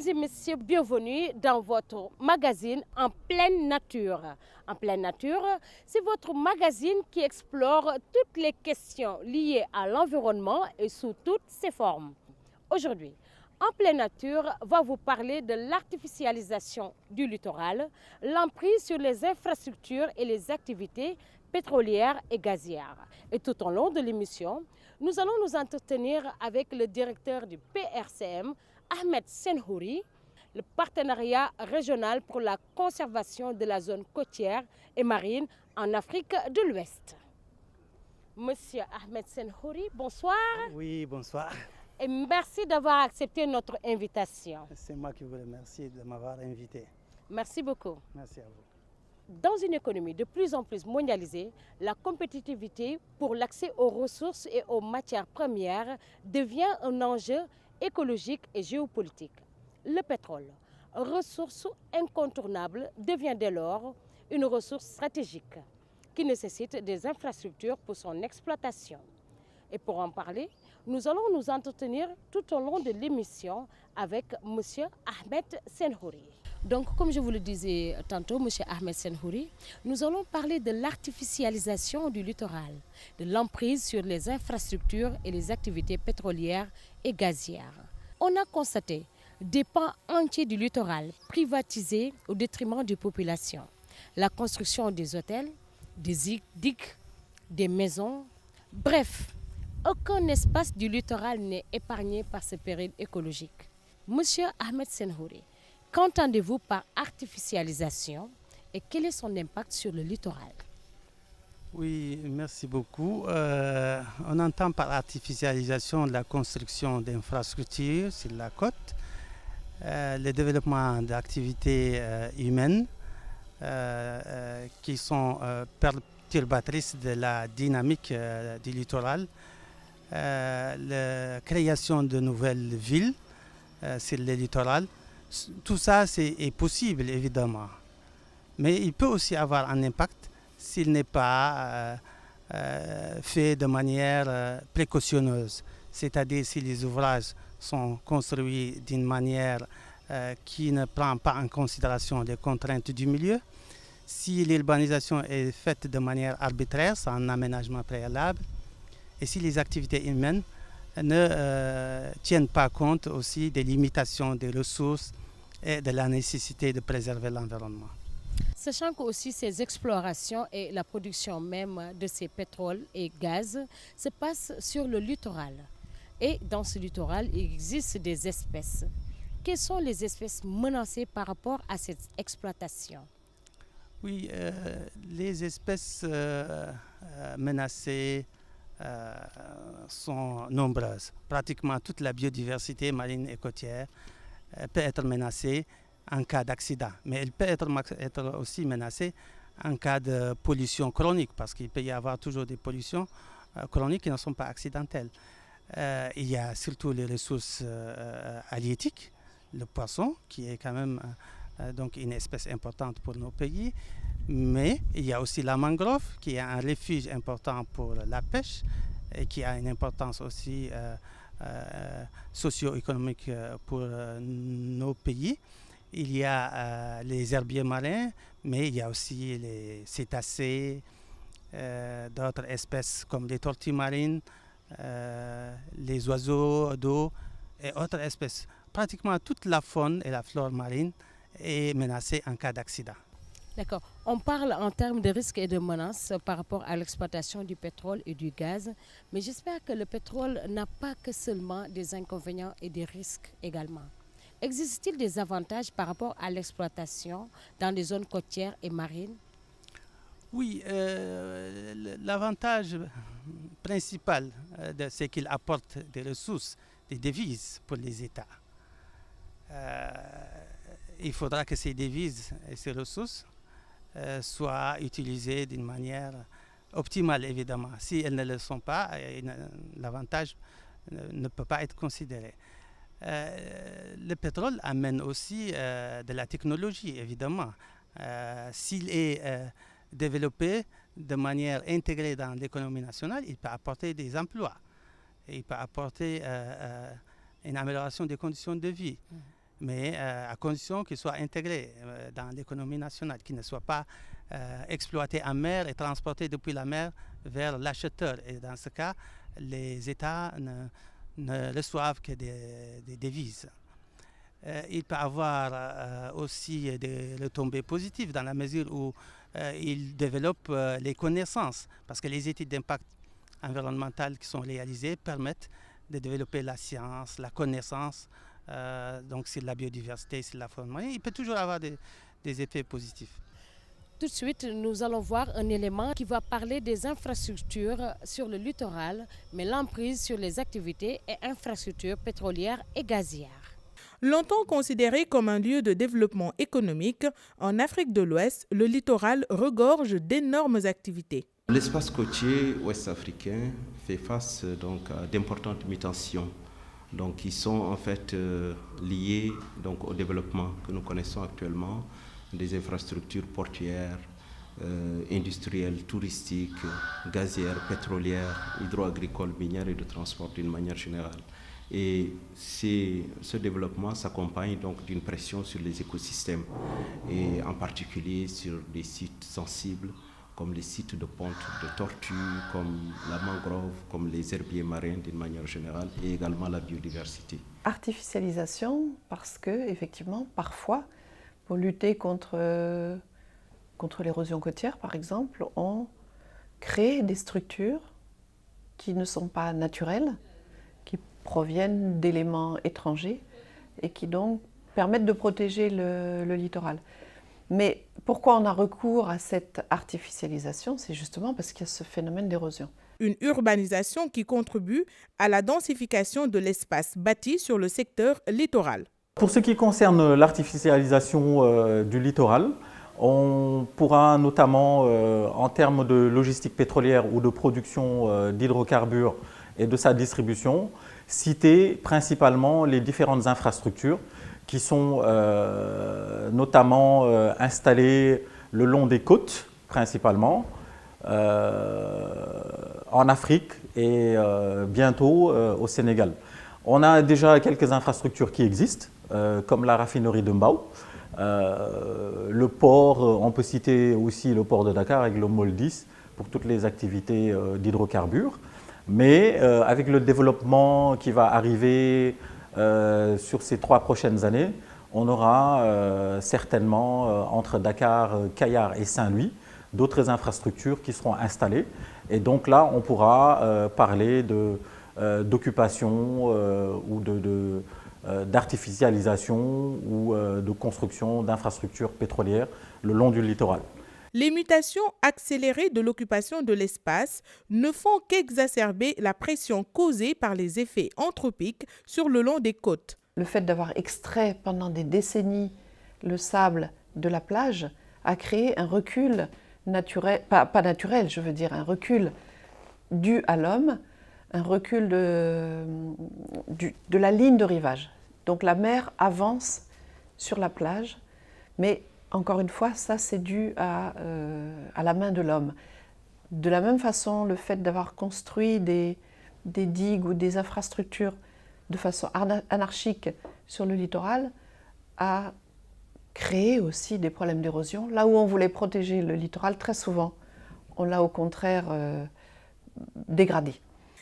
et messieurs, bienvenue dans votre magazine En pleine nature. En pleine nature, c'est votre magazine qui explore toutes les questions liées à l'environnement et sous toutes ses formes. Aujourd'hui, En pleine nature va vous parler de l'artificialisation du littoral, l'emprise sur les infrastructures et les activités pétrolières et gazières. Et tout au long de l'émission, nous allons nous entretenir avec le directeur du PRCM, Ahmed Senhouri, le partenariat régional pour la conservation de la zone côtière et marine en Afrique de l'Ouest. Monsieur Ahmed Senhouri, bonsoir. Oui, bonsoir. Et merci d'avoir accepté notre invitation. C'est moi qui vous remercie de m'avoir invité. Merci beaucoup. Merci à vous. Dans une économie de plus en plus mondialisée, la compétitivité pour l'accès aux ressources et aux matières premières devient un enjeu écologique et géopolitique. Le pétrole, ressource incontournable, devient dès lors une ressource stratégique qui nécessite des infrastructures pour son exploitation. Et pour en parler, nous allons nous entretenir tout au long de l'émission avec M. Ahmed Senhouri. Donc, comme je vous le disais tantôt, M. Ahmed Senhouri, nous allons parler de l'artificialisation du littoral, de l'emprise sur les infrastructures et les activités pétrolières et gazières. On a constaté des pans entiers du littoral privatisés au détriment des populations. La construction des hôtels, des digues, des maisons, bref, aucun espace du littoral n'est épargné par ce péril écologique. Monsieur Ahmed Senhouri, qu'entendez-vous par artificialisation et quel est son impact sur le littoral? Oui, merci beaucoup. On entend par artificialisation la construction d'infrastructures sur la côte, le développement d'activités humaines qui sont perturbatrices de la dynamique du littoral, la création de nouvelles villes sur le littoral. Tout ça est possible évidemment, mais il peut aussi avoir un impact s'il n'est pas fait de manière précautionneuse, c'est-à-dire si les ouvrages sont construits d'une manière qui ne prend pas en considération les contraintes du milieu, si l'urbanisation est faite de manière arbitraire, sans un aménagement préalable, et si les activités humaines ne tiennent pas compte aussi des limitations des ressources et de la nécessité de préserver l'environnement. Sachant que aussi ces explorations et la production même de ces pétroles et gaz se passent sur le littoral. Et dans ce littoral, il existe des espèces. Quelles sont les espèces menacées par rapport à cette exploitation? Oui, les espèces menacées sont nombreuses. Pratiquement toute la biodiversité marine et côtière peut être menacée en cas d'accident. Mais elle peut être aussi menacée en cas de pollution chronique, parce qu'il peut y avoir toujours des pollutions chroniques qui ne sont pas accidentelles. Il y a surtout les ressources halieutiques, le poisson, qui est quand même donc une espèce importante pour nos pays. Mais il y a aussi la mangrove, qui est un refuge important pour la pêche et qui a une importance aussi socio-économique pour nos pays. Il y a les herbiers marins, mais il y a aussi les cétacés, d'autres espèces comme les tortues marines, les oiseaux d'eau et autres espèces. Pratiquement toute la faune et la flore marine est menacée en cas d'accident. D'accord. On parle en termes de risques et de menaces par rapport à l'exploitation du pétrole et du gaz, mais j'espère que le pétrole n'a pas que seulement des inconvénients et des risques également. Existe-t-il des avantages par rapport à l'exploitation dans les zones côtières et marines? Oui, l'avantage principal, c'est qu'il apporte des ressources, des devises pour les États. Il faudra que ces devises et ces ressources soient utilisées d'une manière optimale, évidemment. Si elles ne le sont pas, l'avantage ne peut pas être considéré. Le pétrole amène aussi de la technologie, évidemment. S'il est développé de manière intégrée dans l'économie nationale, il peut apporter des emplois. Et il peut apporter une amélioration des conditions de vie. mais à condition qu'il soit intégré dans l'économie nationale, qu'il ne soit pas exploité en mer et transporté depuis la mer vers l'acheteur. Et dans ce cas, les États ne reçoivent que des devises. Il peut avoir aussi des retombées positives dans la mesure où il développe les connaissances, parce que les études d'impact environnemental qui sont réalisées permettent de développer la science, la connaissance, donc sur la biodiversité, sur la faune. Il peut toujours avoir des effets positifs. Tout de suite, nous allons voir un élément qui va parler des infrastructures sur le littoral, mais l'emprise sur les activités et infrastructures pétrolières et gazières. Longtemps considéré comme un lieu de développement économique, en Afrique de l'Ouest, le littoral regorge d'énormes activités. L'espace côtier ouest-africain fait face donc à d'importantes mutations, donc qui sont en fait liées donc au développement que nous connaissons actuellement des infrastructures portuaires, industrielles, touristiques, gazières, pétrolières, hydro-agricoles, minières et de transport d'une manière générale. Et ce développement s'accompagne donc d'une pression sur les écosystèmes et en particulier sur des sites sensibles comme les sites de ponte de tortues, comme la mangrove, comme les herbiers marins d'une manière générale et également la biodiversité. Artificialisation parce que effectivement parfois pour lutter contre l'érosion côtière par exemple, on crée des structures qui ne sont pas naturelles, qui proviennent d'éléments étrangers et qui donc permettent de protéger le littoral. Mais pourquoi on a recours à cette artificialisation? C'est justement parce qu'il y a ce phénomène d'érosion. Une urbanisation qui contribue à la densification de l'espace bâti sur le secteur littoral. Pour ce qui concerne l'artificialisation du littoral, on pourra notamment, en termes de logistique pétrolière ou de production d'hydrocarbures et de sa distribution, citer principalement les différentes infrastructures qui sont notamment installées le long des côtes, principalement, en Afrique et bientôt au Sénégal. On a déjà quelques infrastructures qui existent, comme la raffinerie de Mbao. Le port, on peut citer aussi le port de Dakar avec le MOL 10 pour toutes les activités d'hydrocarbures. Mais avec le développement qui va arriver sur ces 3 prochaines années, on aura certainement entre Dakar, Kayar et Saint-Louis d'autres infrastructures qui seront installées. Et donc là, on pourra parler d'occupation ou d'artificialisation ou de construction d'infrastructures pétrolières le long du littoral. Les mutations accélérées de l'occupation de l'espace ne font qu'exacerber la pression causée par les effets anthropiques sur le long des côtes. Le fait d'avoir extrait pendant des décennies le sable de la plage a créé un recul naturel, pas naturel, je veux dire un recul dû à l'homme, un recul de la ligne de rivage. Donc la mer avance sur la plage, mais encore une fois, ça c'est dû à la main de l'homme. De la même façon, le fait d'avoir construit des digues ou des infrastructures de façon anarchique sur le littoral a créé aussi des problèmes d'érosion. Là où on voulait protéger le littoral, très souvent, on l'a au contraire dégradé.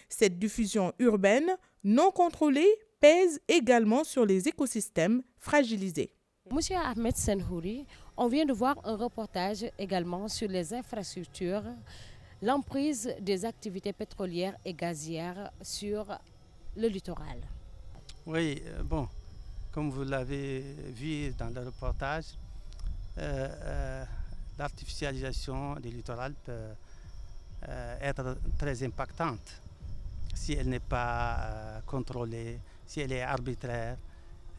Cette diffusion urbaine non contrôlée pèse également sur les écosystèmes fragilisés. Monsieur Ahmed Senhouri, on vient de voir un reportage également sur les infrastructures, l'emprise des activités pétrolières et gazières sur le littoral. Oui, bon, comme vous l'avez vu dans le reportage, l'artificialisation du littoral peut être très impactante si elle n'est pas contrôlée, si elle est arbitraire,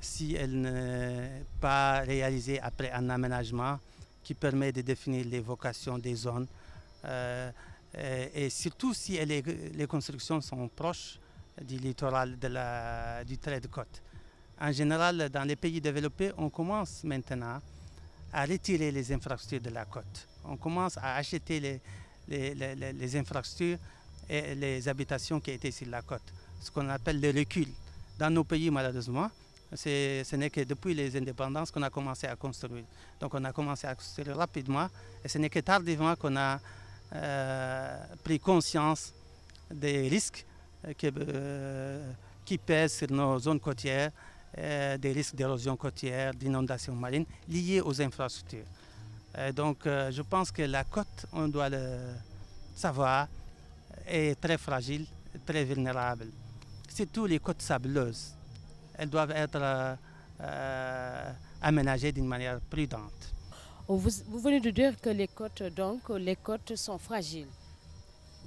si elle n'est pas réalisée après un aménagement qui permet de définir les vocations des zones et surtout si les constructions sont proches du littoral, du trait de côte. En général, dans les pays développés, on commence maintenant à retirer les infrastructures de la côte. On commence à acheter les infrastructures et les habitations qui étaient sur la côte, ce qu'on appelle le recul. Dans nos pays, malheureusement, Ce n'est que depuis les indépendances qu'on a commencé à construire. Donc on a commencé à construire rapidement et ce n'est que tardivement qu'on a pris conscience des risques qui pèsent sur nos zones côtières, des risques d'érosion côtière, d'inondation marine liés aux infrastructures. Donc je pense que la côte, on doit le savoir, est très fragile, très vulnérable. Surtout les côtes sableuses. Elles doivent être aménagées d'une manière prudente. Vous venez de dire que les côtes sont fragiles,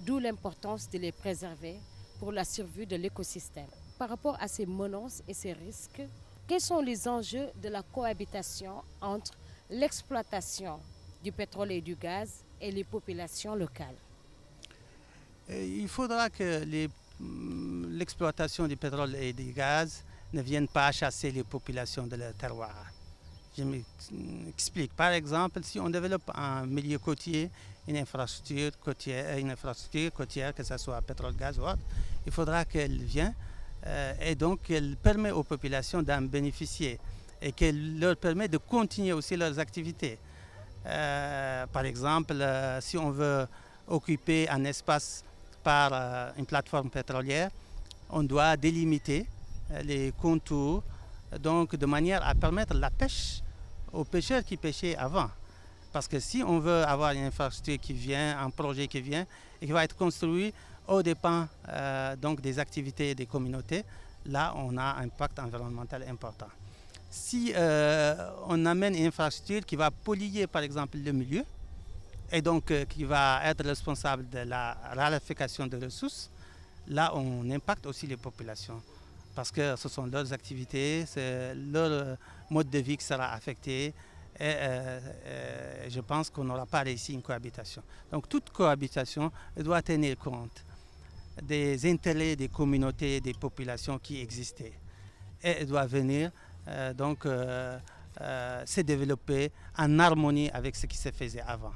d'où l'importance de les préserver pour la survie de l'écosystème. Par rapport à ces menaces et ces risques, quels sont les enjeux de la cohabitation entre l'exploitation du pétrole et du gaz et les populations locales? Il faudra que l'exploitation du pétrole et du gaz ne viennent pas chasser les populations de leur terroir. Je m'explique. Par exemple, si on développe un milieu côtier, une infrastructure côtière, que ce soit pétrole, gaz ou autre, il faudra qu'elle vienne et donc qu'elle permet aux populations d'en bénéficier et qu'elle leur permet de continuer aussi leurs activités. Par exemple, si on veut occuper un espace par une plateforme pétrolière, on doit délimiter les contours, donc de manière à permettre la pêche aux pêcheurs qui pêchaient avant. Parce que si on veut avoir une infrastructure qui vient, un projet qui vient et qui va être construit aux dépens donc des activités des communautés, là on a un impact environnemental important. Si on amène une infrastructure qui va polluer par exemple le milieu et donc qui va être responsable de la raréfaction des ressources, là on impacte aussi les populations. Parce que ce sont leurs activités, c'est leur mode de vie qui sera affecté et je pense qu'on n'aura pas réussi une cohabitation. Donc toute cohabitation doit tenir compte des intérêts des communautés, des populations qui existaient et doit venir se développer en harmonie avec ce qui se faisait avant.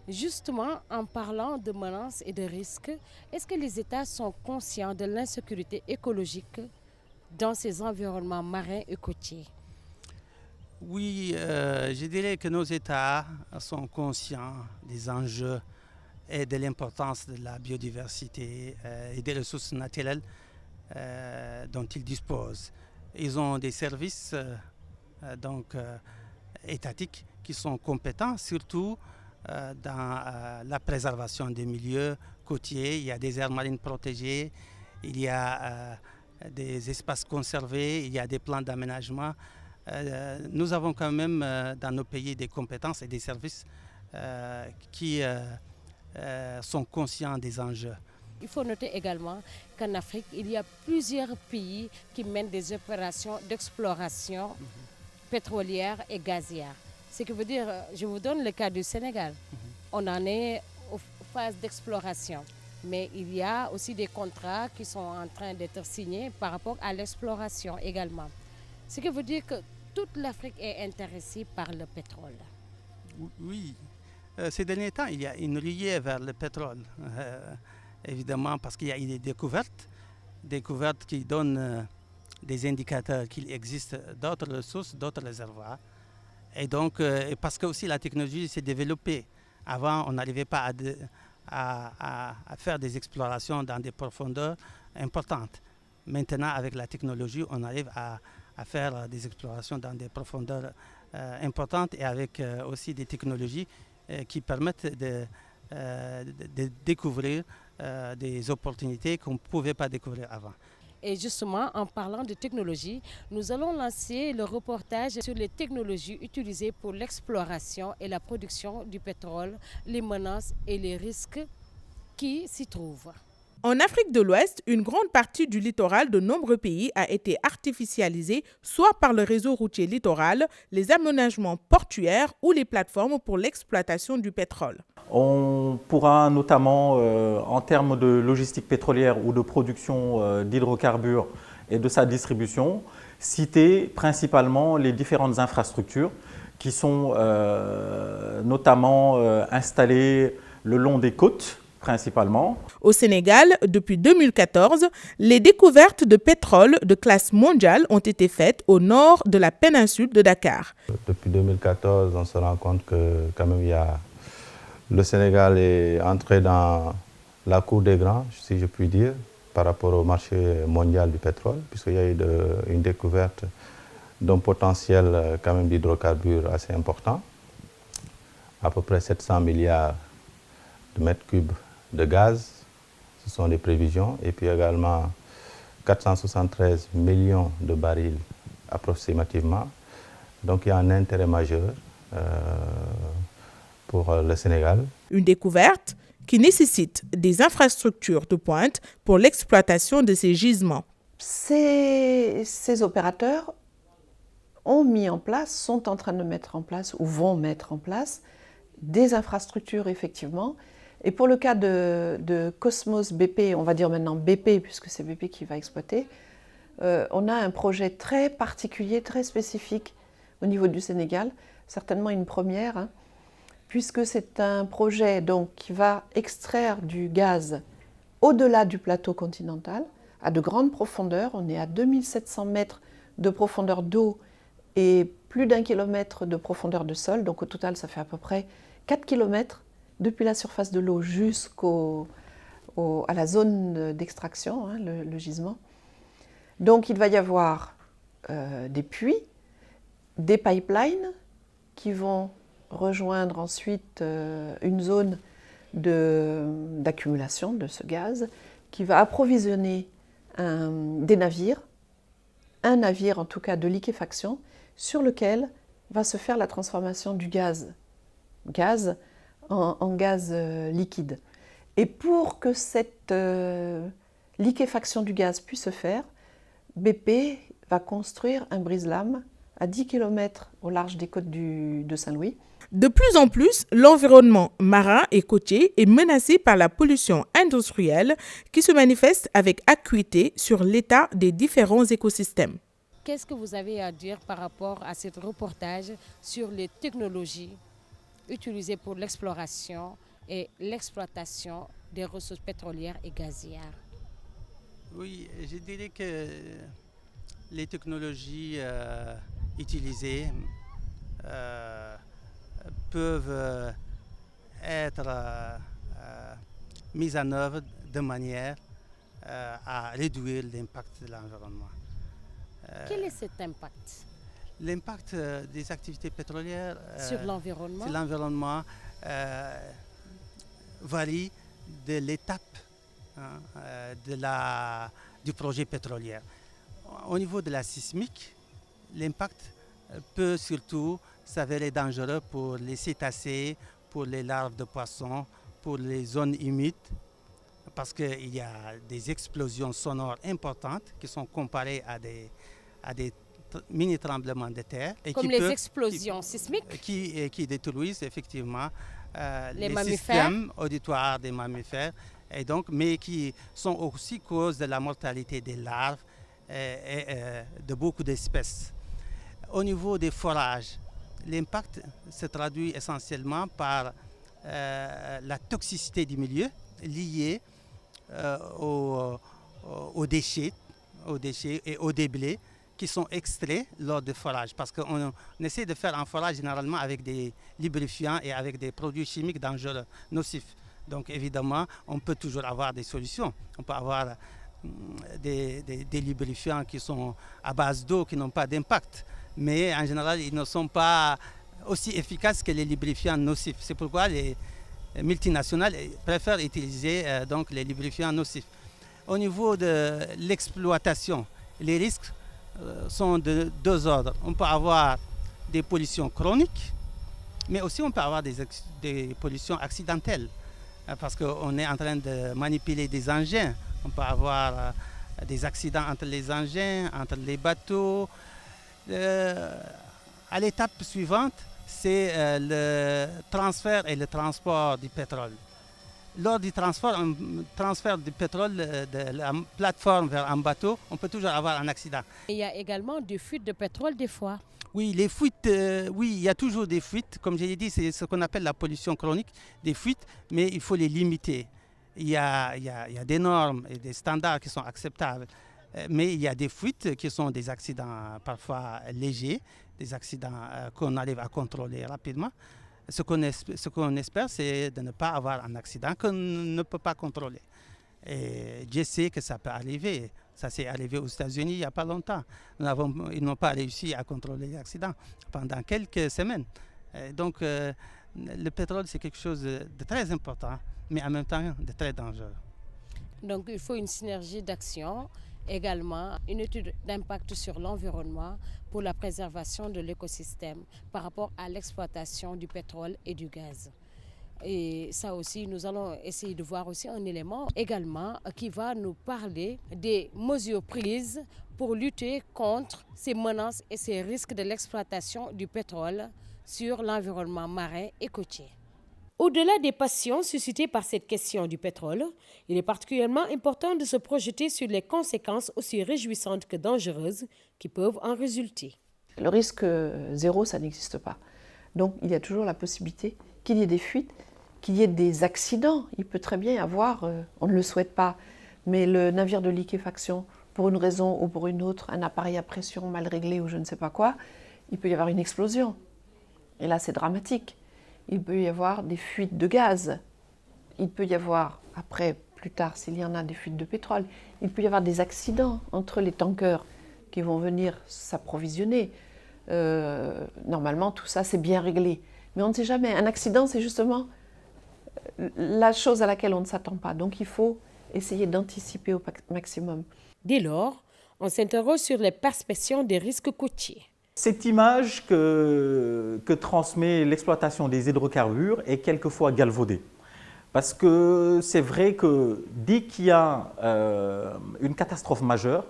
Justement, en parlant de menaces et de risques, est-ce que les États sont conscients de l'insécurité écologique dans ces environnements marins et côtiers? Oui, je dirais que nos États sont conscients des enjeux et de l'importance de la biodiversité et des ressources naturelles dont ils disposent. Ils ont des services étatiques qui sont compétents, surtout dans la préservation des milieux côtiers. Il y a des aires marines protégées, il y a des espaces conservés, il y a des plans d'aménagement. Nous avons quand même dans nos pays des compétences et des services qui sont conscients des enjeux. Il faut noter également qu'en Afrique, il y a plusieurs pays qui mènent des opérations d'exploration pétrolière et gazière. Ce qui veut dire, je vous donne le cas du Sénégal. On en est aux phases d'exploration. Mais il y a aussi des contrats qui sont en train d'être signés par rapport à l'exploration également. Ce qui veut dire que toute l'Afrique est intéressée par le pétrole. Oui, ces derniers temps, il y a une ruée vers le pétrole. Évidemment, parce qu'il y a des découvertes qui donnent des indicateurs qu'il existe d'autres ressources, d'autres réservoirs. Et donc, parce que aussi la technologie s'est développée. Avant, on n'arrivait pas à faire des explorations dans des profondeurs importantes. Maintenant, avec la technologie, on arrive à faire des explorations dans des profondeurs importantes et avec aussi des technologies qui permettent de découvrir des opportunités qu'on ne pouvait pas découvrir avant. Et justement, en parlant de technologie, nous allons lancer le reportage sur les technologies utilisées pour l'exploration et la production du pétrole, les menaces et les risques qui s'y trouvent. En Afrique de l'Ouest, une grande partie du littoral de nombreux pays a été artificialisée, soit par le réseau routier littoral, les aménagements portuaires ou les plateformes pour l'exploitation du pétrole. On pourra notamment, en termes de logistique pétrolière ou de production d'hydrocarbures et de sa distribution, citer principalement les différentes infrastructures qui sont notamment installées le long des côtes principalement. Au Sénégal, depuis 2014, les découvertes de pétrole de classe mondiale ont été faites au nord de la péninsule de Dakar. Depuis 2014, on se rend compte que quand même le Sénégal est entré dans la cour des grands, si je puis dire, par rapport au marché mondial du pétrole, puisqu'il y a eu une découverte d'un potentiel quand même d'hydrocarbures assez important, à peu près 700 milliards de mètres cubes de gaz, ce sont des prévisions, et puis également 473 millions de barils approximativement. Donc il y a un intérêt majeur pour le Sénégal. Une découverte qui nécessite des infrastructures de pointe pour l'exploitation de ces gisements. Ces opérateurs ont mis en place, sont en train de mettre en place ou vont mettre en place des infrastructures effectivement. Et pour le cas de Cosmos BP, on va dire maintenant BP puisque c'est BP qui va exploiter, on a un projet très particulier, très spécifique au niveau du Sénégal, certainement une première, hein, puisque c'est un projet donc, qui va extraire du gaz au-delà du plateau continental, à de grandes profondeurs. On est à 2700 mètres de profondeur d'eau et plus d'1 kilomètre de profondeur de sol. Donc au total, ça fait à peu près 4 kilomètres depuis la surface de l'eau jusqu'à la zone d'extraction, hein, le gisement. Donc il va y avoir des puits, des pipelines qui vont rejoindre ensuite une zone d'accumulation de ce gaz qui va approvisionner des navires, un navire en tout cas de liquéfaction sur lequel va se faire la transformation du gaz en gaz liquide. Et pour que cette liquéfaction du gaz puisse se faire, BP va construire un brise-lames à 10 km au large des côtes de Saint-Louis. De plus en plus, l'environnement marin et côtier est menacé par la pollution industrielle qui se manifeste avec acuité sur l'état des différents écosystèmes. Qu'est-ce que vous avez à dire par rapport à ce reportage sur les technologies utilisées pour l'exploration et l'exploitation des ressources pétrolières et gazières? Oui, je dirais que les technologies utilisées peuvent être mises en œuvre de manière à réduire l'impact de l'environnement. Quel est cet impact? L'impact des activités pétrolières sur l'environnement? Sur l'environnement varie de l'étape du projet pétrolier. Au niveau de la sismique, l'impact peut surtout s'avérer dangereux pour les cétacés, pour les larves de poissons, pour les zones humides, parce qu'il y a des explosions sonores importantes qui sont comparées à des mini-tremblements de terre. Et comme les explosions sismiques qui détruisent effectivement les systèmes auditoires des mammifères, et donc, mais qui sont aussi cause de la mortalité des larves et de beaucoup d'espèces. Au niveau des forages, l'impact se traduit essentiellement par la toxicité du milieu liée aux déchets et aux déblais qui sont extraits lors du forage. Parce qu'on essaie de faire un forage généralement avec des lubrifiants et avec des produits chimiques dangereux, nocifs. Donc évidemment, on peut toujours avoir des solutions. On peut avoir des lubrifiants qui sont à base d'eau, qui n'ont pas d'impact. Mais en général, ils ne sont pas aussi efficaces que les lubrifiants nocifs. C'est pourquoi les multinationales préfèrent utiliser donc les lubrifiants nocifs. Au niveau de l'exploitation, les risques sont de deux ordres. On peut avoir des pollutions chroniques, mais aussi on peut avoir des pollutions accidentelles, parce qu'on est en train de manipuler des engins. On peut avoir des accidents entre les engins, entre les bateaux. À l'étape suivante, c'est le transfert et le transport du pétrole. Lors du transfert du pétrole de la plateforme vers un bateau, on peut toujours avoir un accident. Il y a également des fuites de pétrole des fois. Oui, les fuites, oui, il y a toujours des fuites. Comme je l'ai dit, c'est ce qu'on appelle la pollution chronique, des fuites, mais il faut les limiter. il y a des normes et des standards qui sont acceptables. Mais il y a des fuites qui sont des accidents parfois légers, des accidents qu'on arrive à contrôler rapidement. Ce qu'on espère, c'est de ne pas avoir un accident qu'on ne peut pas contrôler. Et Dieu sait que ça peut arriver. Ça s'est arrivé aux États-Unis il n'y a pas longtemps. Ils n'ont pas réussi à contrôler l'accident pendant quelques semaines. Donc le pétrole, c'est quelque chose de très important, mais en même temps de très dangereux. Donc il faut une synergie d'action, également une étude d'impact sur l'environnement pour la préservation de l'écosystème par rapport à l'exploitation du pétrole et du gaz. Et ça aussi, nous allons essayer de voir aussi un élément également qui va nous parler des mesures prises pour lutter contre ces menaces et ces risques de l'exploitation du pétrole sur l'environnement marin et côtier. Au-delà des passions suscitées par cette question du pétrole, il est particulièrement important de se projeter sur les conséquences aussi réjouissantes que dangereuses qui peuvent en résulter. Le risque zéro, ça n'existe pas. Donc il y a toujours la possibilité qu'il y ait des fuites, qu'il y ait des accidents. Il peut très bien y avoir, on ne le souhaite pas, mais le navire de liquéfaction, pour une raison ou pour une autre, un appareil à pression mal réglé ou je ne sais pas quoi, il peut y avoir une explosion. Et là, c'est dramatique. Il peut y avoir des fuites de gaz. Il peut y avoir, après, plus tard, s'il y en a, des fuites de pétrole. Il peut y avoir des accidents entre les tankers qui vont venir s'approvisionner. Normalement, tout ça, c'est bien réglé. Mais on ne sait jamais. Un accident, c'est justement la chose à laquelle on ne s'attend pas. Donc, il faut essayer d'anticiper au maximum. Dès lors, on s'interroge sur les perceptions des risques côtiers. Cette image que transmet l'exploitation des hydrocarbures est quelquefois galvaudée. Parce que c'est vrai que dès qu'il y a une catastrophe majeure,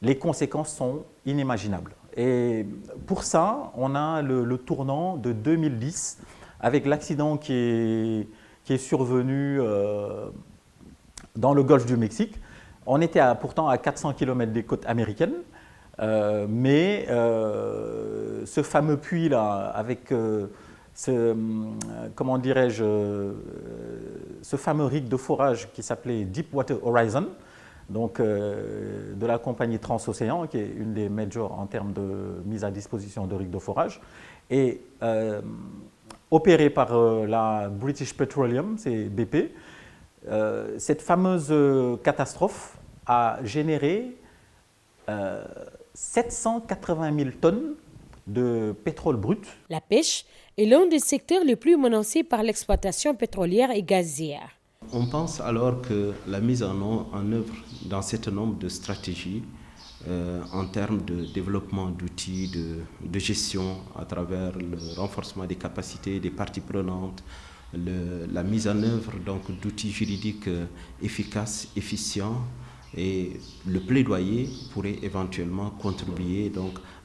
les conséquences sont inimaginables. Et pour ça, on a le tournant de 2010 avec l'accident qui est survenu dans le golfe du Mexique. On était pourtant à 400 km des côtes américaines. Mais ce fameux puits-là, avec comment dirais-je, ce fameux rig de forage qui s'appelait Deepwater Horizon, donc de la compagnie Transocéan, qui est une des majors en termes de mise à disposition de rigs de forage, et opéré par la British Petroleum, c'est BP. Cette fameuse catastrophe a généré 780 000 tonnes de pétrole brut. La pêche est l'un des secteurs les plus menacés par l'exploitation pétrolière et gazière. On pense alors que la mise en œuvre d'un certain nombre de stratégies en termes de développement d'outils de gestion à travers le renforcement des capacités des parties prenantes, la mise en œuvre d'outils juridiques efficaces, efficients, et le plaidoyer pourrait éventuellement contribuer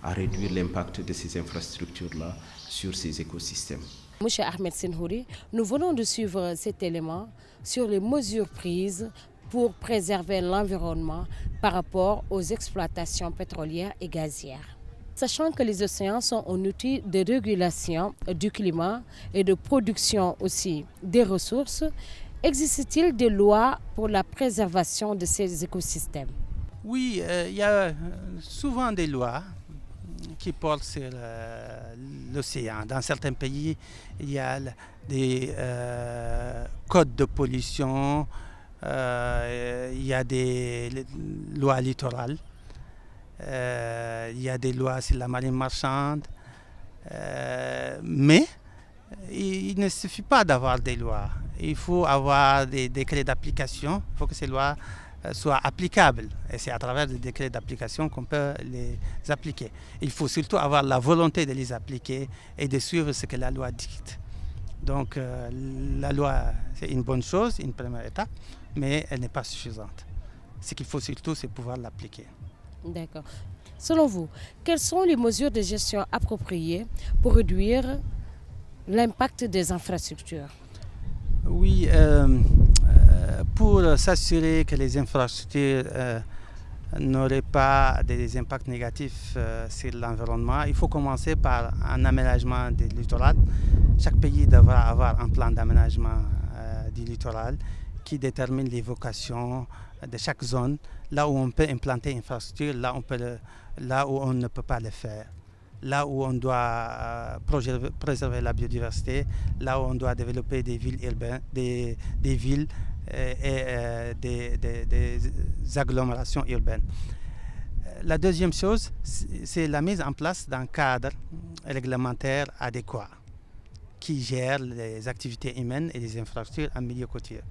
à réduire l'impact de ces infrastructures-là sur ces écosystèmes. Monsieur Ahmed Senhouri, nous venons de suivre cet élément sur les mesures prises pour préserver l'environnement par rapport aux exploitations pétrolières et gazières. Sachant que les océans sont un outil de régulation du climat et de production aussi des ressources, existe-t-il des lois pour la préservation de ces écosystèmes? Oui, il y a souvent des lois qui portent sur l'océan. Dans certains pays, il y a des codes de pollution, il y a des lois littorales, il y a des lois sur la marine marchande, mais il ne suffit pas d'avoir des lois. Il faut avoir des décrets d'application, il faut que ces lois soient applicables. Et c'est à travers des décrets d'application qu'on peut les appliquer. Il faut surtout avoir la volonté de les appliquer et de suivre ce que la loi dicte. Donc la loi, c'est une bonne chose, une première étape, mais elle n'est pas suffisante. Ce qu'il faut surtout, c'est pouvoir l'appliquer. D'accord. Selon vous, quelles sont les mesures de gestion appropriées pour réduire l'impact des infrastructures? Oui, pour s'assurer que les infrastructures n'auraient pas des impacts négatifs sur l'environnement, il faut commencer par un aménagement du littoral. Chaque pays devra avoir un plan d'aménagement du littoral qui détermine les vocations de chaque zone, là où on peut implanter une infrastructure, là où on ne peut pas le faire, là où on doit préserver la biodiversité, là où on doit développer des villes urbaines, des villes et des agglomérations urbaines. La deuxième chose, c'est la mise en place d'un cadre réglementaire adéquat qui gère les activités humaines et les infrastructures en milieu côtier.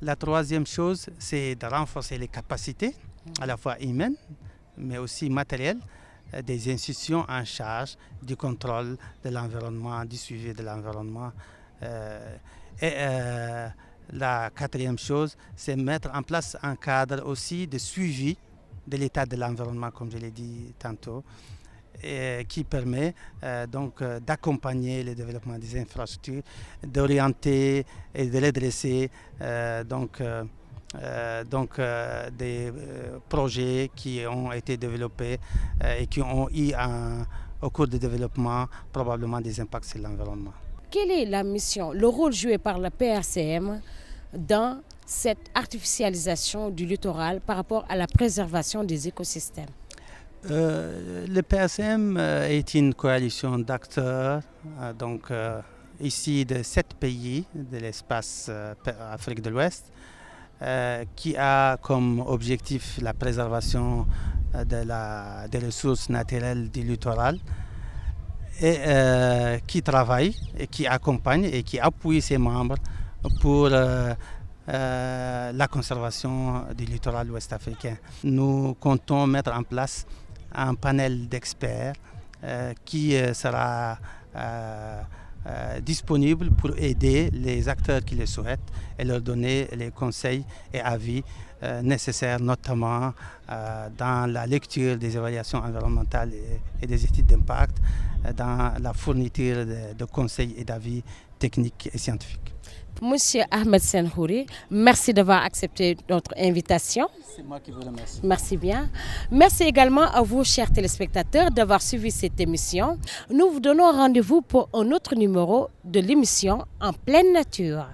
La troisième chose, c'est de renforcer les capacités, à la fois humaines, mais aussi matérielles, des institutions en charge du contrôle de l'environnement, du suivi de l'environnement. La quatrième chose, c'est mettre en place un cadre aussi de suivi de l'état de l'environnement, comme je l'ai dit tantôt, qui permet donc d'accompagner le développement des infrastructures, d'orienter et de redresser des projets qui ont été développés et qui ont eu au cours du développement probablement des impacts sur l'environnement. Quelle est la mission, le rôle joué par la PRCM dans cette artificialisation du littoral par rapport à la préservation des écosystèmes? Le PRCM est une coalition d'acteurs, ici de 7 pays de l'espace Afrique de l'Ouest, qui a comme objectif la préservation des ressources naturelles du littoral et qui travaille et qui accompagne et qui appuie ses membres pour la conservation du littoral ouest-africain. Nous comptons mettre en place un panel d'experts qui sera disponible pour aider les acteurs qui le souhaitent et leur donner les conseils et avis nécessaires, notamment dans la lecture des évaluations environnementales et des études d'impact, dans la fourniture de conseils et d'avis techniques et scientifiques. Monsieur Ahmed Senhouri, merci d'avoir accepté notre invitation. C'est moi qui vous remercie. Merci bien. Merci également à vous, chers téléspectateurs, d'avoir suivi cette émission. Nous vous donnons rendez-vous pour un autre numéro de l'émission En pleine nature.